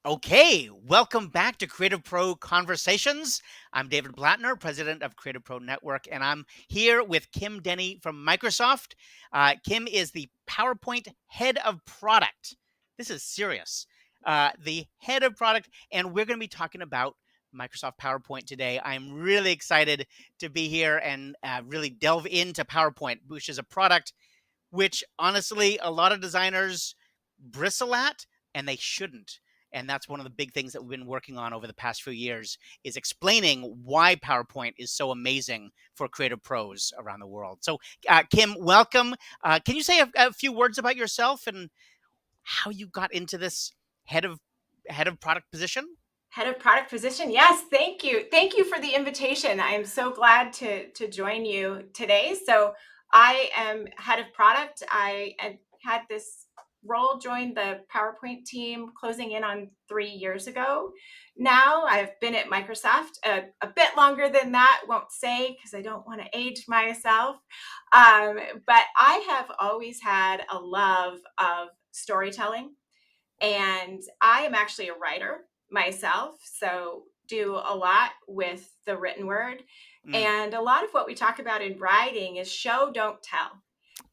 Okay, welcome back to CreativePro Conversations. I'm David Blatner, president of CreativePro Network, and I'm here with Kim Denny from Microsoft. Kim is the PowerPoint head of product. This is serious. The head of product, and we're going to be talking about Microsoft PowerPoint today. I'm really excited to be here and really delve into PowerPoint, which is a product which honestly a lot of designers bristle at, and they shouldn't. And that's one of the big things that we've been working on over the past few years is explaining why PowerPoint is so amazing for creative pros around the world. So, Kim, welcome. Can you say a few words about yourself and how you got into this head of head of product position? Head of product position. Yes, thank you. Thank you for the invitation. I am so glad to join you today. So I am head of product. Had this role, joined the PowerPoint team closing in on 3 years ago. Now I've been at Microsoft a bit longer than that, won't say because I don't want to age myself. But I have always had a love of storytelling, and I am actually a writer myself, so do a lot with the written word. Mm, And a lot of what we talk about in writing is show, don't tell.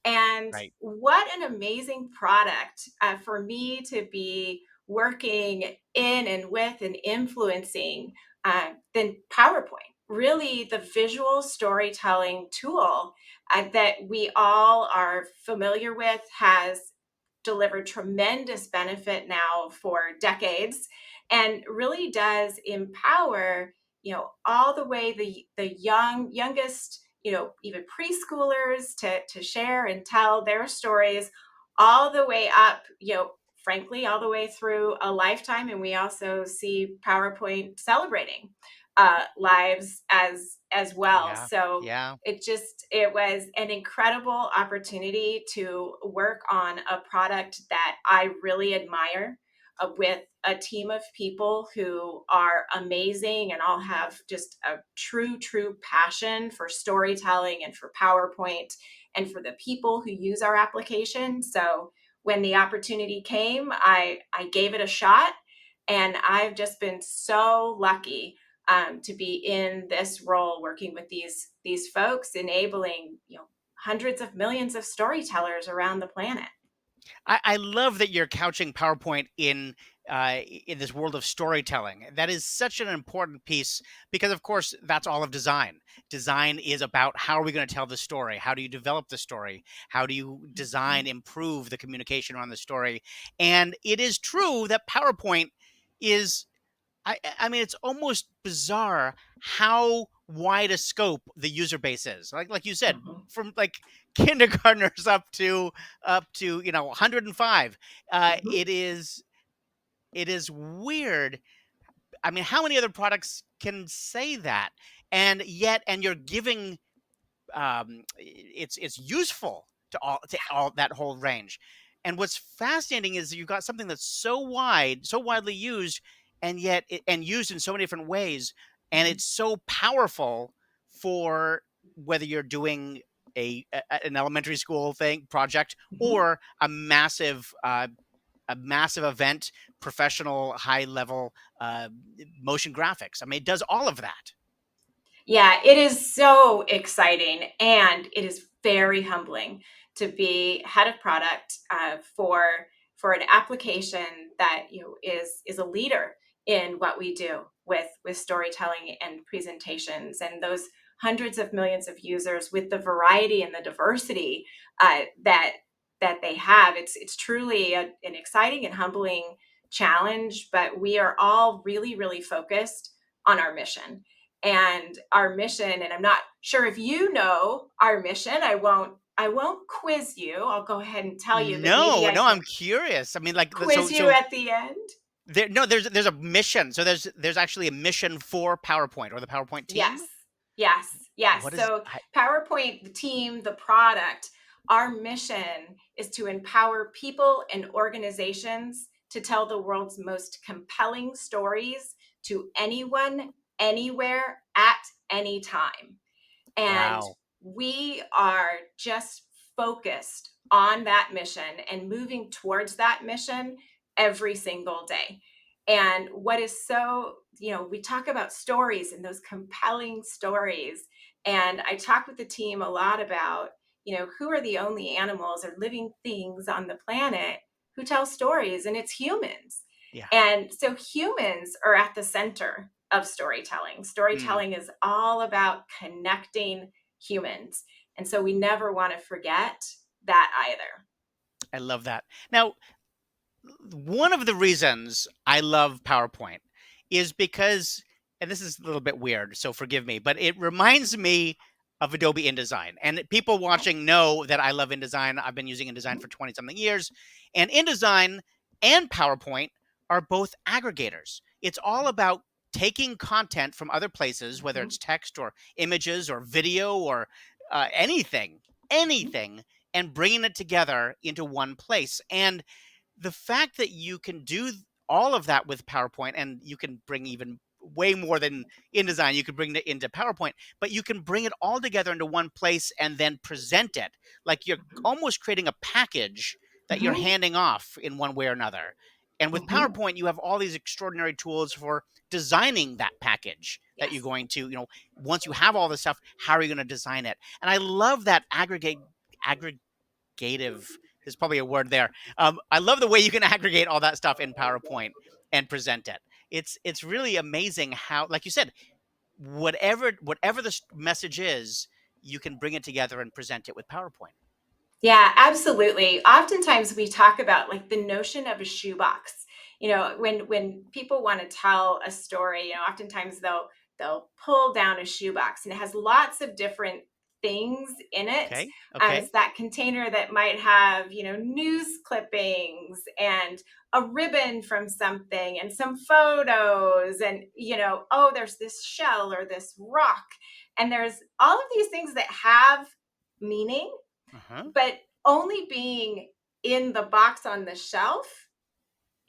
And right. what an amazing product for me to be working in and with and influencing than PowerPoint. Really, the visual storytelling tool that we all are familiar with has delivered tremendous benefit now for decades, and really does empower, all the way the youngest, even preschoolers to share and tell their stories, all the way up, frankly, all the way through a lifetime. And we also see PowerPoint celebrating lives as well. Yeah. So Yeah. it was an incredible opportunity to work on a product that I really admire, with a team of people who are amazing and all have just a true passion for storytelling and for PowerPoint and for the people who use our application. So when the opportunity came, I gave it a shot, and I've just been so lucky to be in this role, working with these folks, enabling hundreds of millions of storytellers around the planet. I love that you're couching PowerPoint in this world of storytelling. That is such an important piece because, of course, that's all of design. Design is about how are we going to tell the story? How do you develop the story? How do you design, improve the communication around the story? And it is true that PowerPoint is I mean, it's almost bizarre how wide a scope the user base is. Like you said, Mhm. from like kindergartners up to 105. Mhm. It is weird. I mean, how many other products can say that? And you're giving it's useful to all that whole range. And what's fascinating is you've got something that's so wide, so widely used, and and used in so many different ways, and Mhm. it's so powerful for whether you're doing an elementary school thing project Mhm. or a massive event, professional, high level motion graphics. I mean, it does all of that. Yeah, it is so exciting, and it is very humbling to be head of product for an application that is a leader in what we do with storytelling and presentations, and those hundreds of millions of users with the variety and the diversity that they have. It's truly an exciting and humbling challenge, but we are all really focused on our mission. And our mission, and I'm not sure if you know our mission. I won't quiz you. I'll go ahead and tell you, but maybe No, I no, I'm can curious. I mean, like, quiz you at the end. there's a mission. So there's actually a mission for PowerPoint or the PowerPoint team. Yes, yes. What is So PowerPoint, the team, the product, our mission is to empower people and organizations to tell the world's most compelling stories to anyone, anywhere, at any time. And wow. we are just focused on that mission and moving towards that mission every single day. And what is so, we talk about stories and those compelling stories. And I talk with the team a lot about, who are the only animals or living things on the planet who tell stories, and it's humans. Yeah. And so humans are at the center of storytelling. Mm, Storytelling is all about connecting humans. And so we never want to forget that either. I love that. Now, one of the reasons I love PowerPoint is because, and this is a little bit weird, so forgive me, but it reminds me of Adobe InDesign. And people Okay. watching know that I love InDesign. I've been using InDesign Mhm. for 20 something years. And InDesign and PowerPoint are both aggregators. It's all about taking content from other places, whether Mhm. it's text or images or video or anything, Mhm. anything, and bringing it together into one place. And the fact that you can do all of that with PowerPoint, and you can bring even way more than InDesign, you could bring it into PowerPoint, but you can bring it all together into one place and then present it like you're almost creating a package that you're Mhm. handing off in one way or another. And with Mhm. PowerPoint, you have all these extraordinary tools for designing that package that you're Yes. going to, once you have all this stuff, how are you going to design it? And I love that aggregative, there's probably a word there. I love the way you can aggregate all that stuff in PowerPoint and present it. It's really amazing how, like you said, whatever the message is, you can bring it together and present it with PowerPoint. Yeah, absolutely. Oftentimes we talk about like the notion of a shoebox. When people want to tell a story, oftentimes they'll pull down a shoebox and it has lots of different things in it. Okay. It's Okay. that container that might have, news clippings and a ribbon from something and some photos and, oh, there's this shell or this rock. And there's all of these things that have meaning, Uh-huh. but only being in the box on the shelf,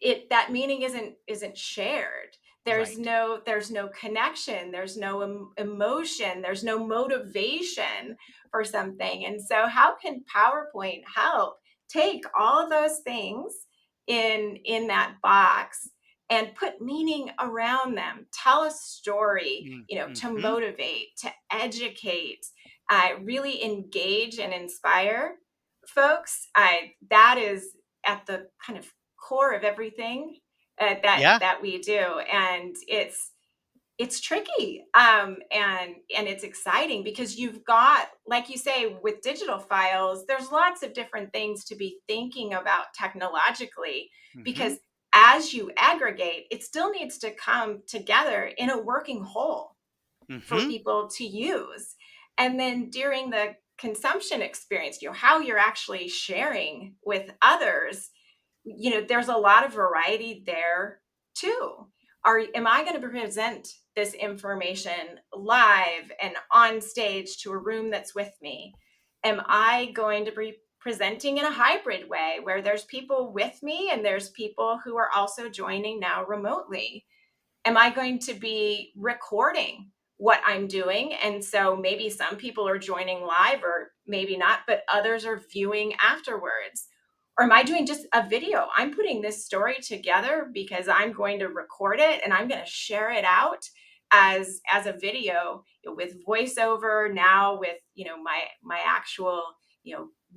it that meaning isn't shared. Right. There's no connection, there's no emotion, there's no motivation for something. And so how can PowerPoint help take all of those things in that box and put meaning around them, tell a story, to Mm-hmm. motivate, to educate, really engage and inspire folks. I That is at the kind of core of everything Yeah. that we do, and it's tricky, and it's exciting because you've got, like you say, with digital files, there's lots of different things to be thinking about technologically, Mm-hmm. because as you aggregate, it still needs to come together in a working whole for Mm-hmm. people to use. And then during the consumption experience, how you're actually sharing with others, there's a lot of variety there too. Am I going to present this information live and on stage to a room that's with me? Am I going to be presenting in a hybrid way where there's people with me and there's people who are also joining now remotely? Am I going to be recording what I'm doing? And so maybe some people are joining live or maybe not, but others are viewing afterwards. Or am I doing just a video? I'm putting this story together because I'm going to record it and I'm going to share it out as a video, with voiceover, now with, my actual,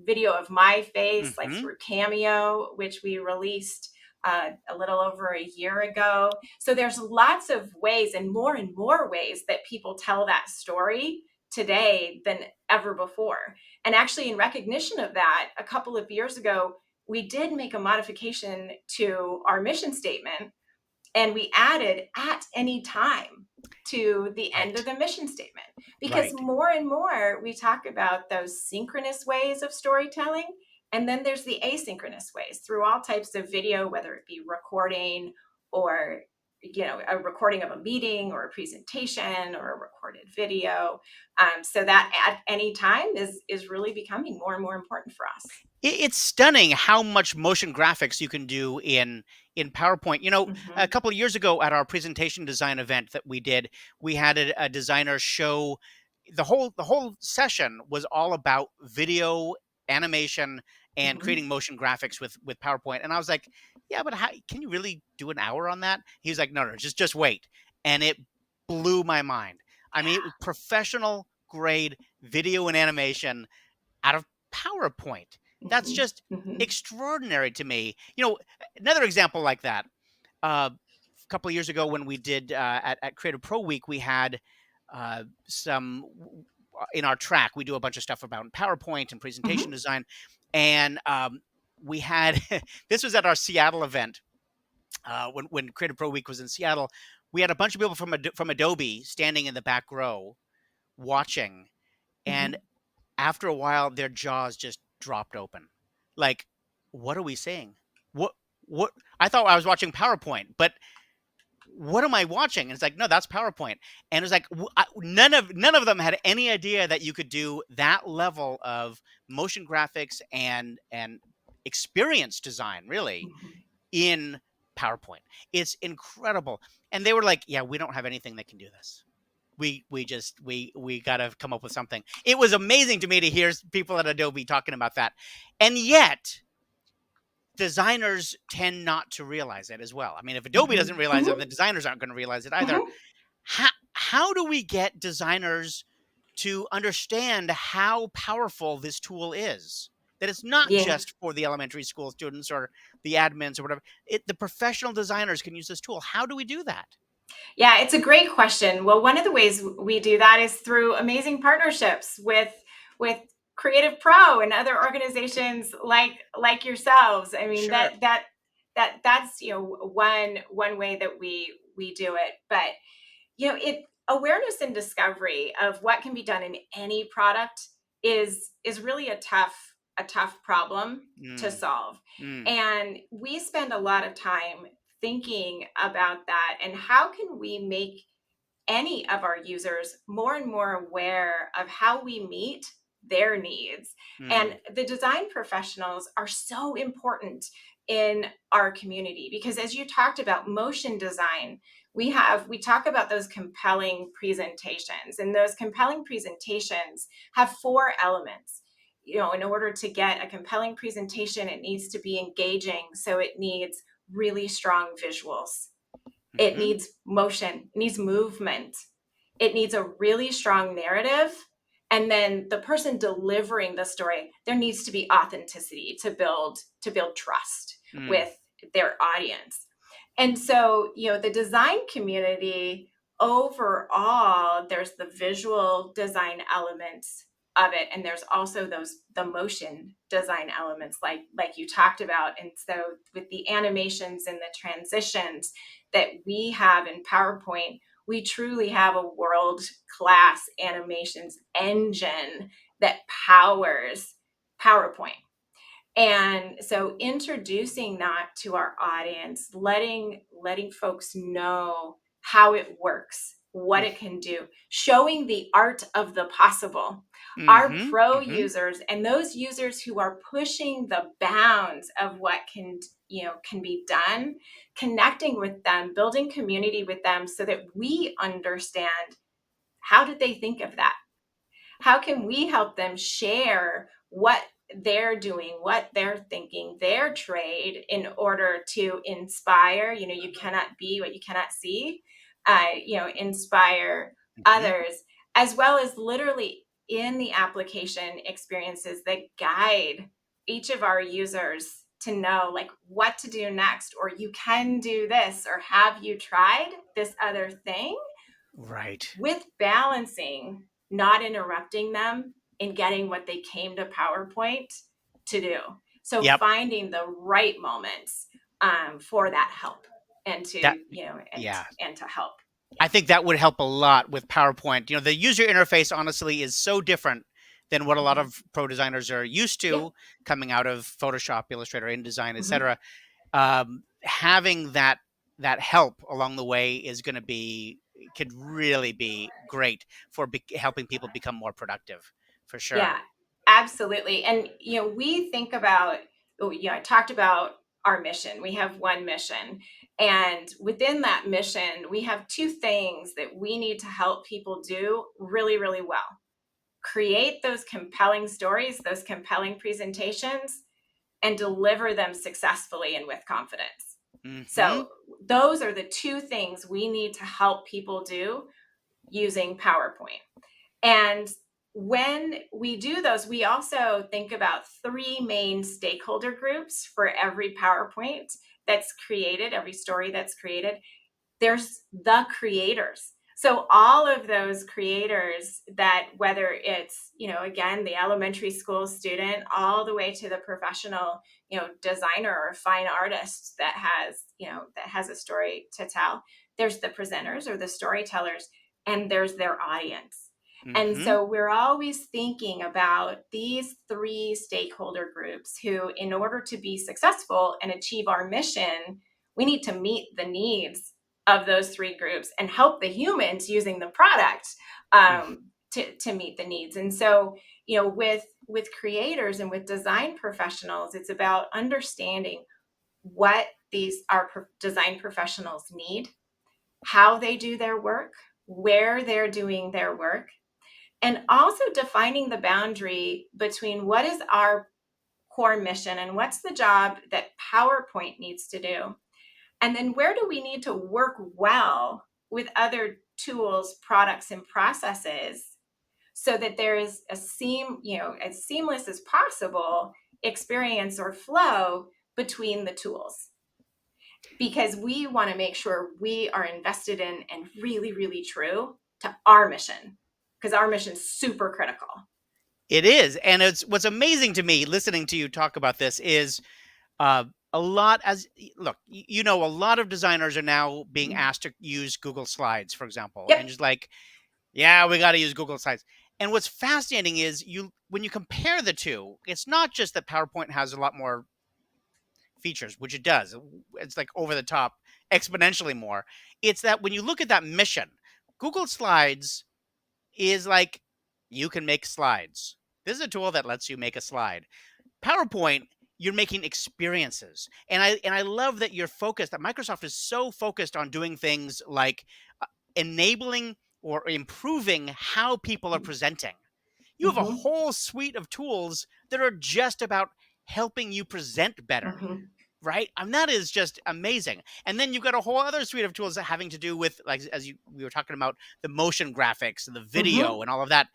video of my face, like Mm-hmm. through Cameo, which we released a little over a year ago. So there's lots of ways and more ways that people tell that story today than ever before. And actually, in recognition of that, a couple of years ago, we did make a modification to our mission statement, and we added "at any time" to the end of Right. the mission statement, because Right. more and more we talk about those synchronous ways of storytelling, and then there's the asynchronous ways through all types of video, whether it be recording or, a recording of a meeting or a presentation or a recorded video. So that at any time is really becoming more and more important for us. It's stunning how much motion graphics you can do in PowerPoint. A Hmm. couple of years ago at our presentation design event that we did, we had a designer show the whole session was all about video animation and Hmm. creating motion graphics with PowerPoint. And I was like, yeah, but how can you really do an hour on that? He was like, no, no, just wait. And it blew my mind. I mean, it was professional grade video and animation out of PowerPoint. That's Hmm. just Hmm. extraordinary to me. Another example like that. A couple of years ago, when we did at Creative Pro Week, we had some in our track. We do a bunch of stuff about PowerPoint and presentation Hmm. design, and we had this was at our Seattle event when Creative Pro Week was in Seattle. We had a bunch of people from Adobe standing in the back row watching, and Hmm. after a while, their jaws just dropped open. Like, what are we saying? What what? I thought I was watching PowerPoint, but what am I watching? And it's like, no, that's PowerPoint. And it's like none of them had any idea that you could do that level of motion graphics and experience design, really, Hmm. in PowerPoint. It's incredible. And they were like, yeah, we don't have anything that can do this. We got to come up with something. It was amazing to me to hear people at Adobe talking about that. And yet, designers tend not to realize it as well. I mean, if Adobe Hmm. doesn't realize it, Hmm. the designers aren't going to realize it either. Hmm. How do we get designers to understand how powerful this tool is? That it's not Yeah. just for the elementary school students or the admins or whatever. The professional designers can use this tool. How do we do that? Yeah, it's a great question. Well, one of the ways we do that is through amazing partnerships with Creative Pro and other organizations like yourselves. I mean, Sure. that's one way that we do it. But it awareness and discovery of what can be done in any product is really a tough problem to Mm, solve. mm, And we spend a lot of time thinking about that and how can we make any of our users more and more aware of how we meet their needs. And mm, the design professionals are so important in our community because as you talked about motion design, we talk about those compelling presentations, and those compelling presentations have four elements. In order to get a compelling presentation, it needs to be engaging, so it needs really strong visuals, it mm-hmm, needs motion, it needs movement, it needs a really strong narrative. And then the person delivering the story, there needs to be authenticity to build trust mm, with their audience. And so, the design community overall, there's the visual design elements of it, and there's also the motion design elements like you talked about. And so with the animations and the transitions that we have in PowerPoint, we truly have a world class animations engine that powers PowerPoint. And so introducing that to our audience, letting folks know how it works, what it can do, showing the art of the possible. Our mm-hmm, pro mm-hmm. users and those users who are pushing the bounds of what can be done, connecting with them, building community with them so that we understand, how did they think of that? How can we help them share what they're doing, what they're thinking, their trade, in order to inspire? You cannot be what you cannot see. Inspire Mhm. others, as well as literally in the application experiences that guide each of our users to know like what to do next, or you can do this, or have you tried this other thing, Right. with balancing, not interrupting them in getting what they came to PowerPoint to do. So Yep. finding the right moments for that help, and to That and yeah. and to help. Yeah. I think that would help a lot with PowerPoint. The user interface honestly is so different than what a lot Hmm. of pro designers are used Yeah. to coming out of Photoshop, Illustrator, InDesign, Hmm. etc. Having that help along the way is going to be could really be great for helping people become more productive, for Yeah, sure. absolutely. And we think about, I talked about our mission. We have one mission. And within that mission, we have two things that we need to help people do really, really well: create those compelling stories, those compelling presentations, and deliver them successfully and with confidence. Mm-hmm. So those are the two things we need to help people do using PowerPoint. And when we do those, we also think about three main stakeholder groups for every PowerPoint that's created, every story that's created. There's the creators. So all of those creators, that whether it's, again, the elementary school student all the way to the professional, designer or fine artist that has a story to tell. There's the presenters or the storytellers, and there's their audience. And Mm-hmm. so we're always thinking about these three stakeholder groups who, in order to be successful and achieve our mission, we need to meet the needs of those three groups and help the humans using the product to meet the needs. And so, with creators and with design professionals, it's about understanding what these design professionals need, how they do their work, where they're doing their work, and also defining the boundary between what is our core mission and what's the job that PowerPoint needs to do. And then where do we need to work well with other tools, products, and processes so that there is as seamless as possible experience or flow between the tools? Because we want to make sure we are invested in and really, really true to our mission, because our mission is super critical. It is. And it's what's amazing to me listening to you talk about this is uh, a lot as look, a lot of designers are now being Mhm. asked to use Google Slides, for example, and Yep. just like, yeah, we got to use Google Slides. And what's fascinating is when you compare the two, it's not just that PowerPoint has a lot more features, which it does. It's like over the top, exponentially more. It's that when you look at that mission, Google Slides is like, you can make slides. This is a tool that lets you make a slide. PowerPoint, you're making experiences. And I love that you're focused, that Microsoft is so focused on doing things like enabling or improving how people are presenting. You have a Mm-hmm. whole suite of tools that are just about helping you present better, Mm-hmm. right? And that is just amazing. And then you've got a whole other suite of tools that having to do with, like, we were talking about, the motion graphics and the Mm-hmm. video and all of that.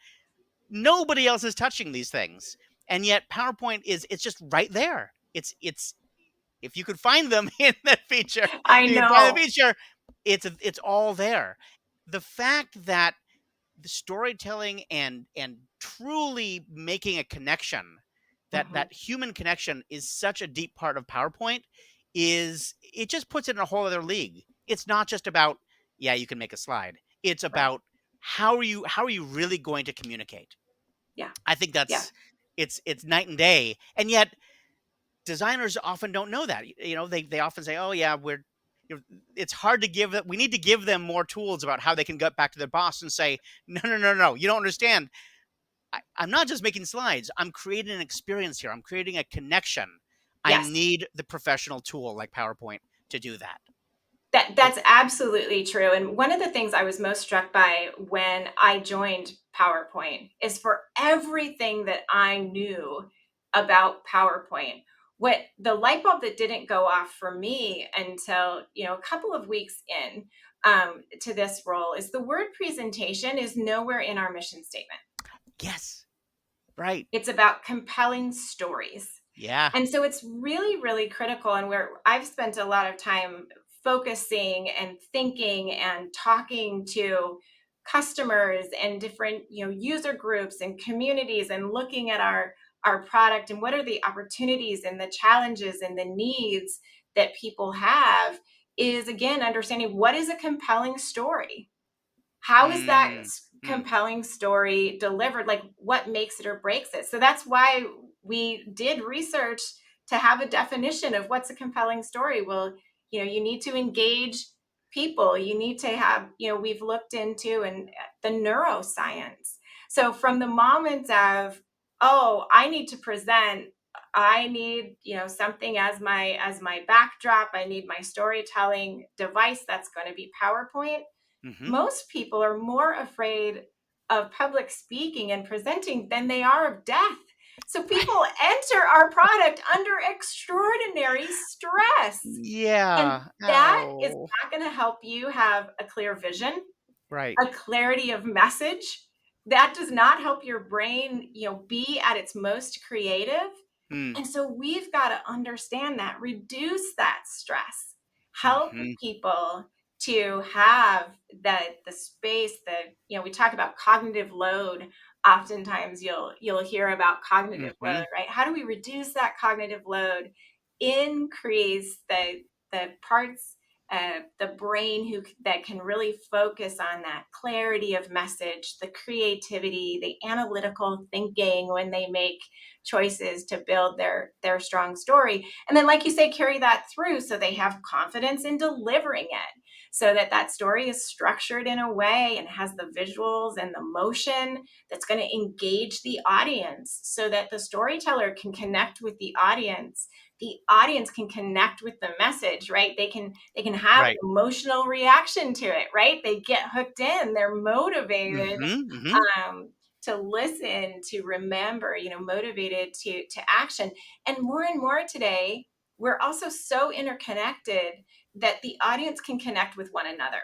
Nobody else is touching these things, and yet PowerPoint it's just right there. It's if you could find them in that feature, I you can find the know. feature. It's all there. The fact that the storytelling and truly making a connection, Mm-hmm. that human connection is such a deep part of PowerPoint, is it just puts it in a whole other league. It's not just about, yeah, you can make a slide. It's Right. about how are you really going to communicate. Yeah. I think Yeah. it's night and day. And yet designers often don't know that. They often say, "Oh yeah, it's hard to give that. We need to give them more tools about how they can get back to their boss and say, no, no, no, no, you don't understand. I'm not just making slides. I'm creating an experience here. I'm creating a connection. I Yes. need the professional tool like PowerPoint to do that." That's absolutely true. And one of the things I was most struck by when I joined PowerPoint is, for everything that I knew about PowerPoint, what the light bulb that didn't go off for me until, a couple of weeks in, to this role, is the word presentation is nowhere in our mission statement. Yes, right. It's about compelling stories. Yeah. And so it's really, really critical. And where I've spent a lot of time focusing and thinking and talking to customers and different, user groups and communities, and looking at our product and what are the opportunities and the challenges and the needs that people have, is, again, understanding what is a compelling story. How is that Mm, mm, compelling story delivered? Like, what makes it or breaks it? So that's why we did research to have a definition of what's a compelling story. Well, you need to engage people. You need to have, we've looked into and the neuroscience. So from the moment of, oh, I need to present, I need, something as my backdrop, I need my storytelling device that's going to be PowerPoint. hmm Most people are more afraid of public speaking and presenting than they are of death. So people enter our product under extraordinary stress. And Yeah. that is Oh, not going to help you have a clear vision, right. a clarity of message. That does not help your brain, be at its most creative. Mm, And so we've got to understand that, reduce that stress, help hmm people to have the space that, we talk about cognitive load. Oftentimes you'll hear about cognitive hmm load, right? How do we reduce that cognitive load, increase the parts the brain that can really focus on that clarity of message, the creativity, the analytical thinking when they make choices to build their strong story, and then, like you say, carry that through so they have confidence in delivering it, so that story is structured in a way and has the visuals and the motion that's going to engage the audience, so that the storyteller can connect with the audience can connect with the message, right? They can have an Right. emotional reaction to it, right? They get hooked in, they're motivated Hmm. um, to listen, to remember, motivated to action. And more today, we're also so interconnected that the audience can connect with one another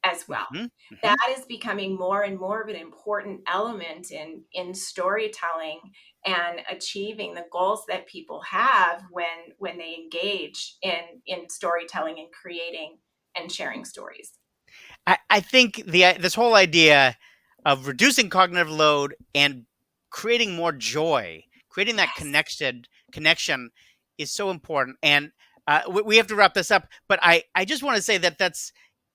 as well. hmm hmm That is becoming more and more of an important element in storytelling and achieving the goals that people have when they engage in storytelling and creating and sharing stories. I think this whole idea of reducing cognitive load and creating more joy, creating that Yes. connection is so important. And we have to wrap this up, but I just want to say that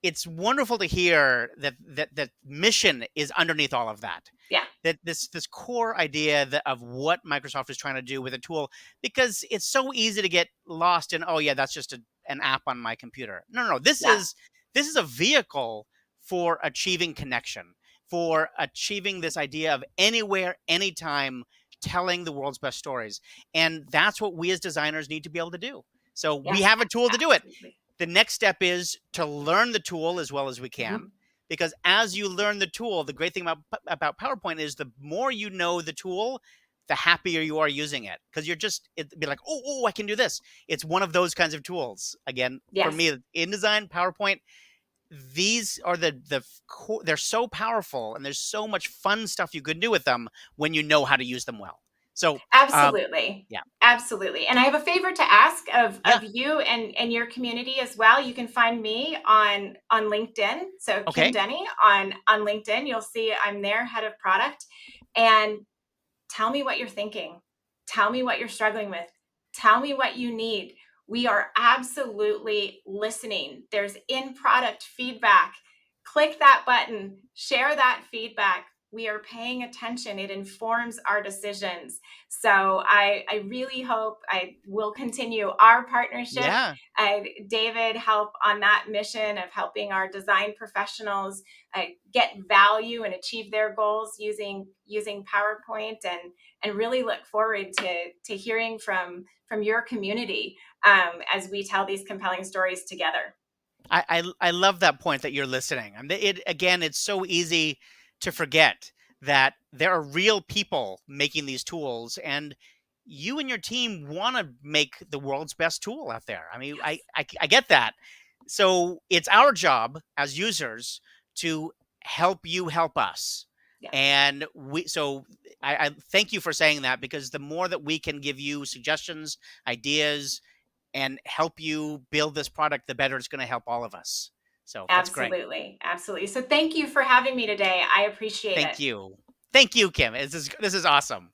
it's wonderful to hear that mission is underneath all of that. Yeah. That this core idea of what Microsoft is trying to do with a tool, because it's so easy to get lost in, oh yeah, that's just an app on my computer. No, Yeah. this is a vehicle for achieving connection, for achieving this idea of anywhere, anytime, telling the world's best stories. And that's what we as designers need to be able to do. So we Yes. have a tool to do it. Absolutely. The next step is to learn the tool as well as we can, Mhm. because as you learn the tool, the great thing about PowerPoint is the more you know the tool, the happier you are using it, because you're just it'd be like, oh, I can do this. It's one of those kinds of tools. Again, for Yes. me, InDesign, PowerPoint, these are they're so powerful, and there's so much fun stuff you can do with them when you know how to use them well. So, Absolutely. yeah, Absolutely. And I have a favor to ask of yeah, you and your community as well. You can find me on LinkedIn. So Kim okay, Denny on LinkedIn. You'll see I'm there, head of product. And tell me what you're thinking. Tell me what you're struggling with. Tell me what you need. We are absolutely listening. There's in product feedback. Click that button, share that feedback. We are paying attention. It informs our decisions. So I really hope I will continue our partnership. yeah. David, help on that mission of helping our design professionals get value and achieve their goals using PowerPoint, and really look forward to hearing from your community as we tell these compelling stories together. I love that point that you're listening. I mean, it again, it's so easy to forget that there are real people making these tools, and you and your team want to make the world's best tool out there. I mean, Yes. I get that. So it's our job as users to help you help us. Yeah. And I thank you for saying that, because the more that we can give you suggestions, ideas, and help you build this product, the better it's going to help all of us. So that's great. Absolutely. Absolutely. So thank you for having me today. I appreciate it. Thank you. Thank you, Kim. This is awesome.